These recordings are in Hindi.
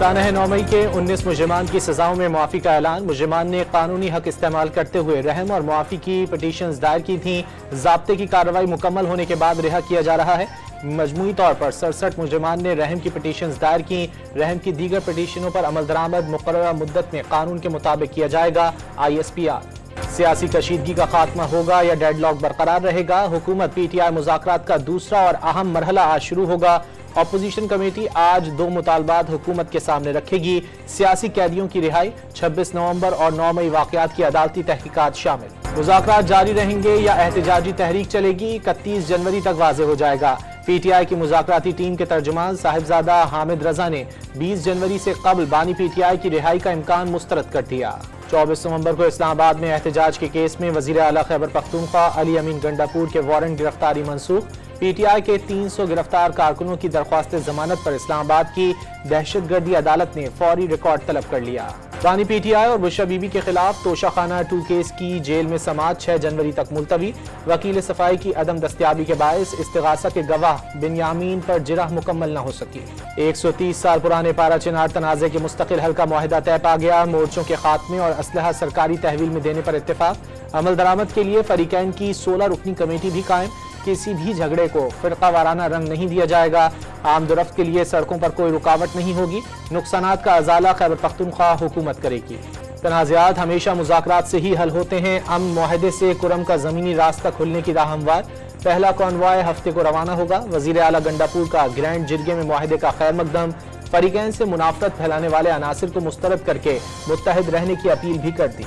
सानह 9 मई के 19 मुजरिमान की सजाओं में मुआफ़ी का ऐलान। मुजरिमान ने कानूनी हक इस्तेमाल करते हुए रहम और मुआफ़ी की पिटीशंस दायर की थी। ज़ाब्ते की कार्रवाई मुकम्मल होने के बाद रिहा किया जा रहा है। मजमूई तौर पर 67 मुजरिमान ने रहम की पिटीशंस दायर की। रहम की दीगर पिटीशनों पर अमल दरामद मुकर्ररा मुद्दत में कानून के मुताबिक किया जाएगा। ISPR सियासी कशीदगी का खात्मा होगा या डेडलॉक बरकरार रहेगा। हुकूमत PTI मुज़ाकरात का दूसरा और अहम मरहला आज शुरू होगा। अपोजिशन कमेटी आज 2 मुतालबात हुकूमत के सामने रखेगी। सियासी कैदियों की रिहाई, 26 नवंबर और 9 मई वाक़यात की अदालती तहकीकात शामिल। मुज़ाकरात जारी रहेंगे या एहतजाजी तहरीक चलेगी, 31 जनवरी तक वाज़ेह हो जाएगा। PTI की मुज़ाकराती टीम के तर्जुमान साहिबजादा हामिद रजा ने 20 जनवरी से कबल बानी PTI की रिहाई का इम्कान मुस्तरद कर दिया। 24 नवंबर को इस्लामाबाद में एहतजाज के केस में वज़ीर आला खैबर पख्तूनख्वा अली अमीन गंडापुर के वारंट गिरफ्तारी मनसूख। PTI के 300 गिरफ्तार कारकुनों की दरख्वास्त जमानत पर इस्लामाबाद की दहशतगर्दी अदालत ने फौरी रिकॉर्ड तलब कर लिया। बानी PTI और बुशरा बीबी के खिलाफ तोशाखाना 2 केस की जेल में समाअत 6 जनवरी तक मुलतवी। वकील सफाई की अदम दस्तयाबी के बायस इस्तिगासा के गवाह बिन्यामीन पर जिरह मुकम्मल न हो सकी। 130 साल पुराने पारा चिनार तनाज़े के मुस्तकिल हल का मुआहिदा तय पा गया। मोर्चों के खात्मे और असलहा सरकारी तहवील में देने पर इत्तेफाक। अमल दरामद के लिए फरीकैन की 16 रुकनी कमेटी भी कायम। किसी भी झगड़े को फिरका वाराना रंग नहीं दिया जाएगा। आम दुरफ्त के लिए सड़कों पर कोई रुकावट नहीं होगी। नुकसानात का अजाला खैबर पख्तूनख्वा हुकूमत करेगी। तनाज़ात हमेशा मुज़ाकरात से ही हल होते हैं। अमन मुआहदे से कुरम का ज़मीनी रास्ता खुलने की राह हमवार। पहला कॉन्वॉय हफ्ते को रवाना होगा। वज़ीर आला गंडापुर का ग्रैंड जिरगे में मुआहदे का खैर मकदम। फरीकैन से मुनाफरत फैलाने वाले अनासिर को मुस्तरद करके मुत्तहिद रहने की अपील भी कर दी।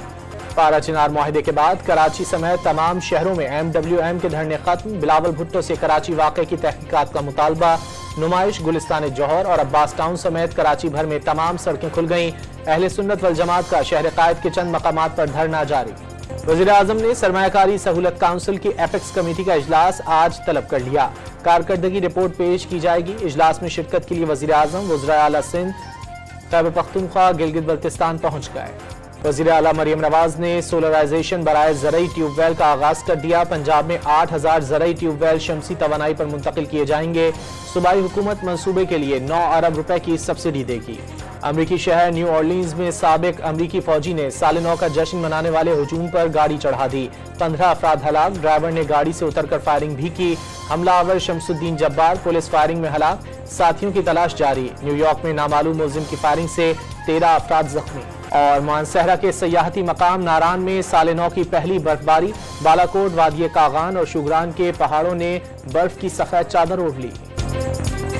पारा चिनार मुआहदे के बाद कराची समेत तमाम शहरों में MWM के धरने खत्म। बिलावल भुट्टो से कराची वाक़े की तहकीकात का मुतालबा। नुमाइश गुलिस्तान जौहर और अब्बास टाउन समेत कराची भर में तमाम सड़कें खुल गईं। अहले सुन्नत वल जमात का शहर कायद के चंद मकामात पर धरना जारी। वज़ीर आज़म ने सरमायाकारी सहूलत काउंसिल की एपेक्स कमेटी का इजलास आज तलब कर लिया। कारकर्दगी रिपोर्ट पेश की जाएगी। इजलास में शिरकत के लिए वज़ीर आज़म, वज़ीर आला सिंध, खैबर पख्तूनख्वा, गिलगित बल्तिस्तान पहुँच गए। वज़ीर आला मरियम नवाज ने सोलराइजेशन बराए ज़रई ट्यूबवेल का आगाज कर दिया। पंजाब में 8000 ज़रई ट्यूबवेल शमसी तवानाई पर मुंतकिल किए जाएंगे। सूबाई हुकूमत मंसूबे के लिए 9 अरब रुपए की सब्सिडी देगी। अमरीकी शहर न्यू ऑर्लिन्स में साबिक अमरीकी फौजी ने साल 9 का जश्न मनाने वाले हुजूम पर गाड़ी चढ़ा दी। 15 अफराद हलाक। ड्राइवर ने गाड़ी से उतरकर फायरिंग भी की। हमलावर शमसुद्दीन जब्बार पुलिस फायरिंग में हलाक। साथियों की तलाश जारी। न्यूयॉर्क में नामालूम मुलजिम की फायरिंग से 13 अफराद जख्मी। और मानसहरा के सयाहती मकाम नारान में साल 9 की पहली बर्फबारी। बालाकोट, वादिये कागान और शुगरान के पहाड़ों ने बर्फ की सफेद चादर ओढ़ ली।